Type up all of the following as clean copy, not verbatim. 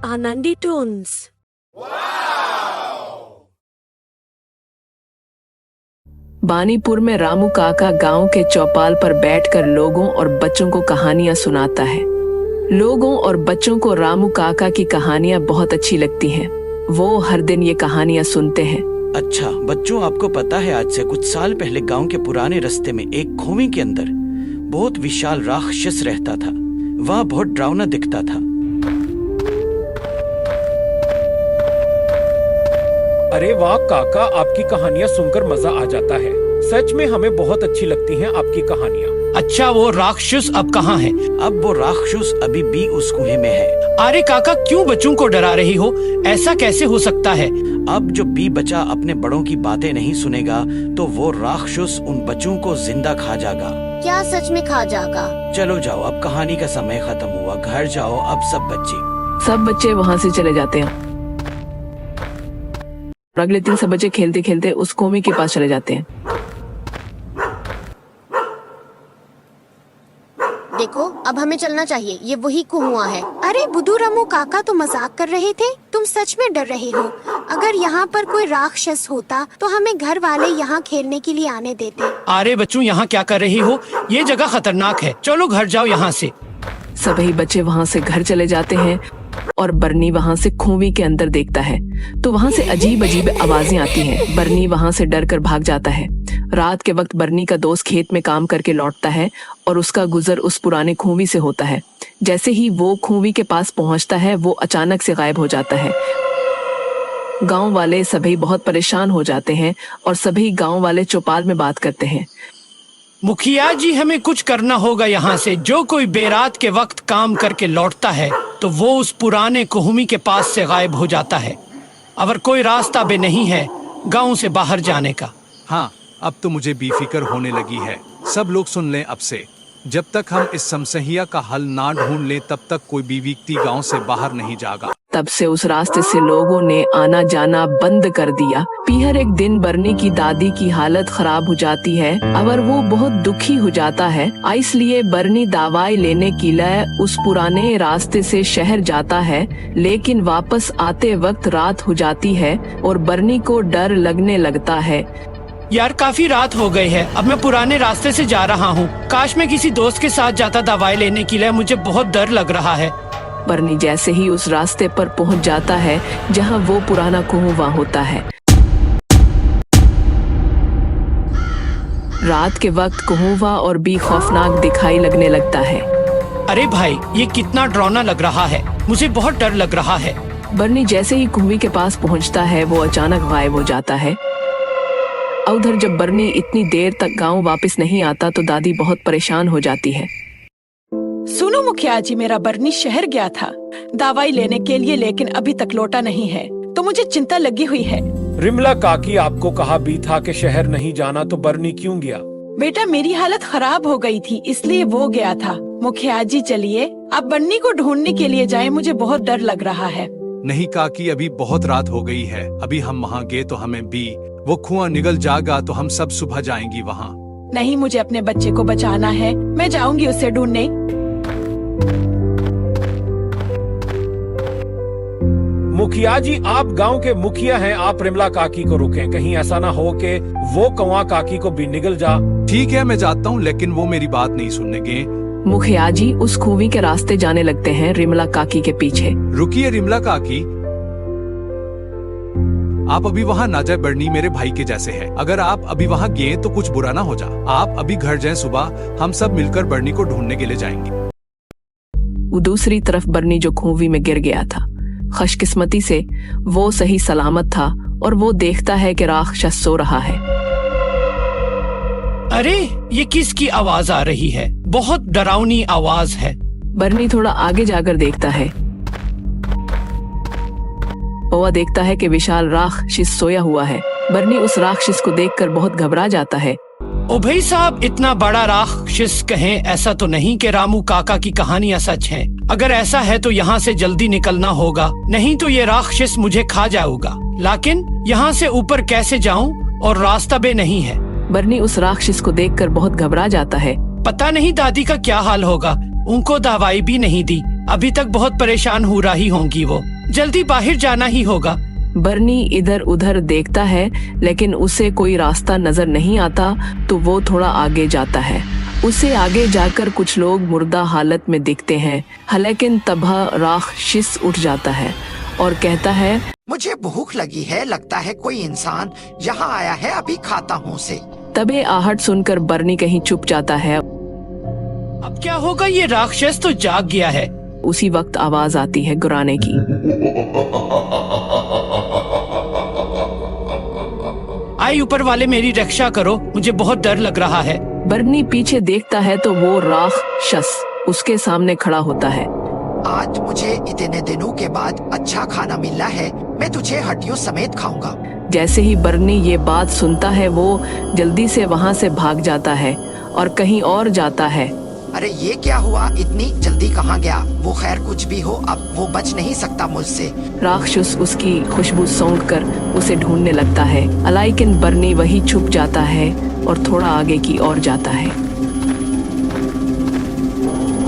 Anandi Toons। Banipur में रामू काका गांव के चौपाल पर बैठकर लोगों और बच्चों को कहानियां सुनाता है। लोगों और बच्चों को रामू काका की कहानियां बहुत अच्छी लगती हैं। वो हर दिन ये कहानियां सुनते हैं। अच्छा बच्चों, आपको पता है आज से कुछ साल पहले गांव के पुराने रास्ते में एक खोवे के अंदर बहुत विशाल राक्षस रहता था। वह बहुत डरावना दिखता था। अरे वाह काका, आपकी कहानियाँ सुनकर मजा आ जाता है। सच में हमें बहुत अच्छी लगती हैं आपकी कहानियाँ। अच्छा, वो राक्षस अब कहाँ है? अब वो राक्षस अभी भी उस कुएं में है। अरे काका, क्यों बच्चों को डरा रही हो? ऐसा कैसे हो सकता है? अब जो बी बच्चा अपने बड़ों की बातें नहीं सुनेगा तो वो राक्षस उन बच्चों को जिंदा खा जाएगा। क्या सच में खा जाएगा? चलो जाओ, अब कहानी का समय खत्म हुआ। घर जाओ अब सब बच्चे वहाँ से चले जाते हैं। अगले दिन सब बच्चे खेलते खेलते उस खोवे के पास चले जाते हैं। देखो, अब हमें चलना चाहिए। ये वही कुआं है। अरे बुद्धू रामू काका तो मजाक कर रहे थे। तुम सच में डर रहे हो? अगर यहाँ पर कोई राक्षस होता तो हमें घर वाले यहाँ खेलने के लिए आने देते। अरे बच्चों, यहाँ क्या कर रही हो? ये जगह खतरनाक है। चलो घर जाओ यहाँ से। सभी बच्चे वहाँ से घर चले जाते हैं और बर्नी वहाँ से खोवे के अंदर देखता है तो वहाँ से अजीब अजीब आवाजें आती हैं। बर्नी वहाँ से डर कर भाग जाता है। रात के वक्त बर्नी का दोस्त खेत में काम करके लौटता है और उसका गुजर उस पुराने खोवे से होता है। जैसे ही वो खोवे के पास पहुँचता है वो अचानक से गायब हो जाता है। गांव वाले सभी बहुत परेशान हो जाते हैं और सभी गांव वाले चौपाल में बात करते हैं। मुखिया जी, हमें कुछ करना होगा यहाँ से। जो कोई बेरात के वक्त काम करके लौटता है तो वो उस पुराने कुहमी के पास से गायब हो जाता है। अगर कोई रास्ता भी नहीं है गांव से बाहर जाने का। हाँ, अब तो मुझे बेफिक्र होने लगी है। सब लोग सुन लें अब से। जब तक हम इस समस्या का हल ना ढूंढ लें तब तक कोई भी व्यक्ति गांव से बाहर नहीं जाएगा। तब से उस रास्ते से लोगों ने आना जाना बंद कर दिया। पीहर एक दिन बर्नी की दादी की हालत खराब हो जाती है और वो बहुत दुखी हो जाता है। इसलिए बर्नी दवाई लेने के लिए उस पुराने रास्ते से शहर जाता है, लेकिन वापस आते वक्त रात हो जाती है और बर्नी को डर लगने लगता है। यार, काफी रात हो गई है। अब मैं पुराने रास्ते से जा रहा हूँ। काश मैं किसी दोस्त के साथ जाता दवाई लेने के लिए। मुझे बहुत डर लग रहा है। बर्नी जैसे ही उस रास्ते पर पहुंच जाता है जहां वो पुराना कुआं होता है। रात के वक्त कुआं और भी खौफनाक दिखाई लगने लगता है। अरे भाई, ये कितना डरावना लग रहा है। मुझे बहुत डर लग रहा है। बर्नी जैसे ही कुएं के पास पहुंचता है वो अचानक गायब हो जाता है। उधर जब बर्नी इतनी देर तक गांव वापस नहीं आता तो दादी बहुत परेशान हो जाती है। सुनो मुखिया जी, मेरा बर्नी शहर गया था दवाई लेने के लिए, लेकिन अभी तक लौटा नहीं है, तो मुझे चिंता लगी हुई है। रिमला काकी, आपको कहा भी था कि शहर नहीं जाना, तो बर्नी क्यों गया? बेटा, मेरी हालत खराब हो गई थी इसलिए वो गया था। मुखिया जी चलिए अब बर्नी को ढूंढने के लिए जाएं। मुझे बहुत डर लग रहा है। नहीं काकी, अभी बहुत रात हो गई है। अभी हम वहाँ गए तो हमें भी वो कुआं निगल जाएगा तो हम सब सुबह जाएंगी वहाँ। नहीं, मुझे अपने बच्चे को बचाना है। मैं जाऊंगी उसे ढूंढने। मुखिया जी, आप गांव के मुखिया हैं, आप रिमला काकी को रोकें। कहीं ऐसा ना हो कि वो कुआं काकी को भी निगल जा। ठीक है, मैं जाता हूँ, लेकिन वो मेरी बात नहीं सुनेंगे। मुखिया जी उस कुएं के रास्ते जाने लगते हैं रिमला काकी के पीछे। रुकिए रिमला काकी, आप अभी वहाँ ना जाए। बर्नी मेरे भाई के जैसे है। अगर आप अभी वहाँ गए तो कुछ बुरा ना हो जा। आप अभी घर जाएं, सुबह हम सब मिलकर बर्नी को ढूंढने के लिए जाएंगे। दूसरी तरफ बर्नी जो कुएं में गिर गया था, खुशकिस्मती से वो सही सलामत था और वो देखता है कि राक्षस सो रहा है। अरे, ये किसकी आवाज आ रही है? बहुत डरावनी आवाज है। बर्नी थोड़ा आगे जाकर देखता है। वह देखता है कि विशाल राक्षस सोया हुआ है। बर्नी उस राक्षस को देखकर बहुत घबरा जाता है। ओ भाई साहब, इतना बड़ा राक्षस कहें ऐसा तो नहीं कि रामू काका की कहानियां सच हैं। अगर ऐसा है तो यहाँ से जल्दी निकलना होगा, नहीं तो ये राक्षस मुझे खा जाएगा। लेकिन यहाँ से ऊपर कैसे जाऊँ और रास्ता भी नहीं है। बर्नी उस राक्षस को देखकर बहुत घबरा जाता है। पता नहीं दादी का क्या हाल होगा। उनको दवाई भी नहीं दी। अभी तक बहुत परेशान हो रही होंगी वो। जल्दी बाहर जाना ही होगा। बर्नी इधर उधर देखता है लेकिन उसे कोई रास्ता नजर नहीं आता, तो वो थोड़ा आगे जाता है। उसे आगे जाकर कुछ लोग मुर्दा हालत में दिखते हैं, लेकिन तब राक्षस उठ जाता है और कहता है, मुझे भूख लगी है, लगता है कोई इंसान यहाँ आया है, अभी खाता हूँ उसे। तबे आहट सुनकर बर्नी कहीं छुप जाता है। अब क्या होगा, ये राक्षस तो जाग गया है। उसी वक्त आवाज आती है गुराने की। आई ऊपर वाले मेरी रक्षा करो, मुझे बहुत डर लग रहा है। बर्नी पीछे देखता है तो वो राक्षस उसके सामने खड़ा होता है। आज मुझे इतने दिनों के बाद अच्छा खाना मिला है, मैं तुझे हड्डियों समेत खाऊंगा। जैसे ही बर्नी ये बात सुनता है वो जल्दी से वहाँ से भाग जाता है और कहीं और जाता है। अरे ये क्या हुआ, इतनी जल्दी कहाँ गया? वो खैर कुछ भी हो, अब वो बच नहीं सकता मुझसे। राक्षस उसकी खुशबू सूंघ कर उसे ढूंढने लगता है, लेकिन बर्नी वही छुप जाता है और थोड़ा आगे की ओर जाता है।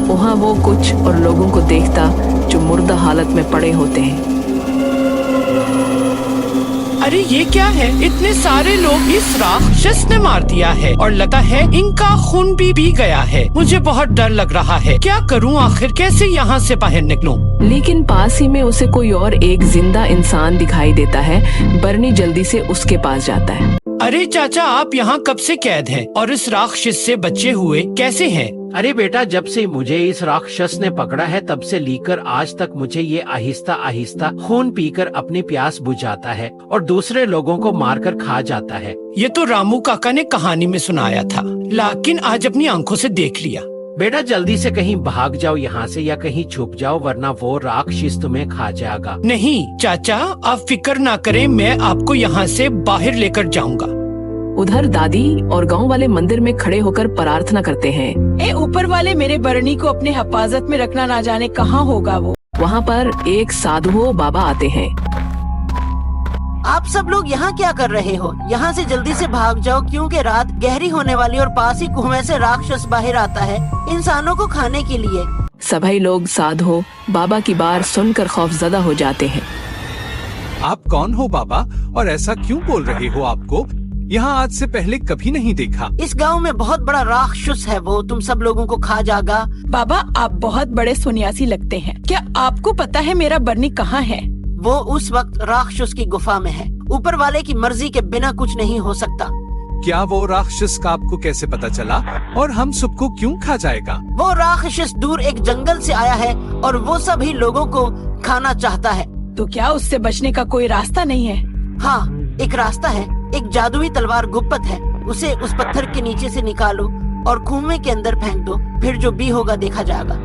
वहाँ वो कुछ और लोगों को देखता जो मुर्दा हालत में पड़े होते हैं। अरे ये क्या है, इतने सारे लोग इस राक्षस ने मार दिया है और लगता है इनका खून भी पी गया है। मुझे बहुत डर लग रहा है, क्या करूं आखिर, कैसे यहाँ से बाहर निकलूं? लेकिन पास ही में उसे कोई और एक जिंदा इंसान दिखाई देता है। बर्नी जल्दी से उसके पास जाता है। अरे चाचा, आप यहाँ कब से कैद हैं और इस राक्षस से बचे हुए कैसे हैं? अरे बेटा, जब से मुझे इस राक्षस ने पकड़ा है तब से लेकर आज तक मुझे ये आहिस्ता आहिस्ता खून पीकर अपनी प्यास बुझाता है और दूसरे लोगों को मारकर खा जाता है। ये तो रामू काका ने कहानी में सुनाया था, लेकिन आज अपनी आंखों से देख लिया। बेटा जल्दी से कहीं भाग जाओ यहाँ से या कहीं छुप जाओ, वरना वो राक्षस तुम्हें खा जाएगा। नहीं चाचा, आप फिक्र ना करें, मैं आपको यहाँ से बाहर लेकर जाऊंगा। उधर दादी और गांव वाले मंदिर में खड़े होकर प्रार्थना करते हैं। ए ऊपर वाले, मेरे बरनी को अपने हिफाजत में रखना, ना जाने कहाँ होगा वो। वहाँ पर एक साधु बाबा आते हैं। आप सब लोग यहाँ क्या कर रहे हो? यहाँ से जल्दी से भाग जाओ, क्योंकि रात गहरी होने वाली और पास ही कुएं से राक्षस बाहर आता है इंसानों को खाने के लिए। सभी लोग साधु बाबा की बात सुनकर खौफजदा हो जाते हैं। आप कौन हो बाबा, और ऐसा क्यों बोल रहे हो? आपको यहाँ आज से पहले कभी नहीं देखा। इस गांव में बहुत बड़ा राक्षस है, वो तुम सब लोगों को खा जाएगा। बाबा, आप बहुत बड़े सन्यासी लगते हैं, क्या आपको पता है मेरा बरनी कहाँ है? वो उस वक्त राक्षस की गुफा में है। ऊपर वाले की मर्जी के बिना कुछ नहीं हो सकता। क्या वो राक्षस का आपको कैसे पता चला, और हम सबको क्यों खा जाएगा? वो राक्षस दूर एक जंगल से आया है और वो सभी लोगों को खाना चाहता है। तो क्या उससे बचने का कोई रास्ता नहीं है? हाँ, एक रास्ता है। एक जादुई तलवार गुप्त है, उसे उस पत्थर के नीचे से निकालो और कुएं के अंदर फेंक दो, फिर जो भी होगा देखा जाएगा।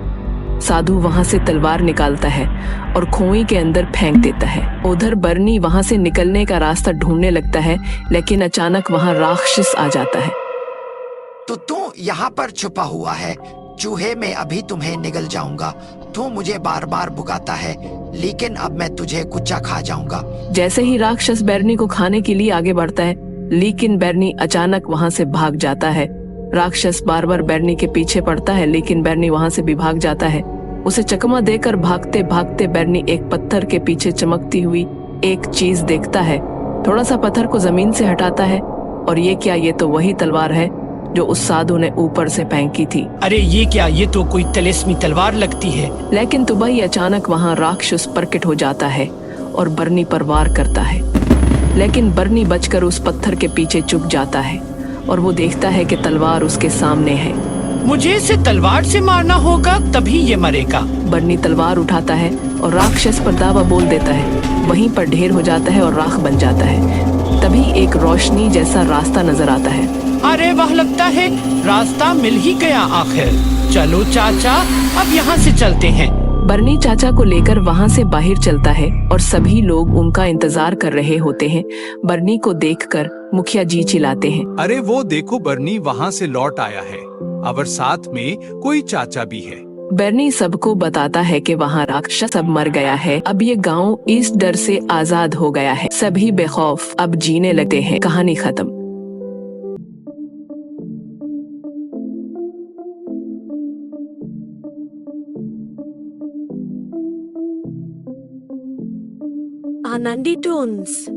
साधु वहाँ से तलवार निकालता है और कुएं के अंदर फेंक देता है। उधर बर्नी वहाँ से निकलने का रास्ता ढूंढने लगता है, लेकिन अचानक वहाँ राक्षस आ जाता है। तो तू यहाँ पर छुपा हुआ है, चूहे में अभी तुम्हें निगल जाऊंगा। तू मुझे बार बार भुगाता है, लेकिन अब मैं तुझे कुच्चा खा जाऊंगा। जैसे ही राक्षस बैरनी को खाने के लिए आगे बढ़ता है, लेकिन बैरनी अचानक वहाँ से भाग जाता है। राक्षस बार बार बैरनी के पीछे पड़ता है, लेकिन बैरनी वहाँ से भी भाग जाता है। उसे चकमा देकर भागते भागते बैरनी एक पत्थर के पीछे चमकती हुई एक चीज देखता है। थोड़ा सा पत्थर को जमीन से हटाता है और ये क्या, ये तो वही तलवार है जो उस साधु ने ऊपर से फेंकी थी। अरे ये क्या, ये तो कोई तिलिस्मी तलवार लगती है। लेकिन तभी अचानक वहाँ राक्षस प्रकट हो जाता है और बर्नी पर वार करता है, लेकिन बर्नी बचकर उस पत्थर के पीछे छुप जाता है और वो देखता है कि तलवार उसके सामने है। मुझे इसे तलवार से मारना होगा, तभी ये मरेगा। बर्नी तलवार उठाता है और राक्षस पर दावा बोल देता है। वहीं पर ढेर हो जाता है और राख बन जाता है। तभी एक रोशनी जैसा रास्ता नजर आता है। अरे वाह, लगता है रास्ता मिल ही गया आखिर। चलो चाचा, अब यहाँ से चलते हैं। बर्नी चाचा को लेकर वहाँ से बाहर चलता है और सभी लोग उनका इंतजार कर रहे होते हैं। बर्नी को देखकर मुखिया जी चिल्लाते हैं, अरे वो देखो, बर्नी वहाँ से लौट आया है, और साथ में कोई चाचा भी है। बर्नी सबको बताता है कि वहाँ राक्षस अब मर गया है। अब ये गांव इस डर से आजाद हो गया है। सभी बेखौफ अब जीने लगते हैं। कहानी खत्म। Nandi Toons.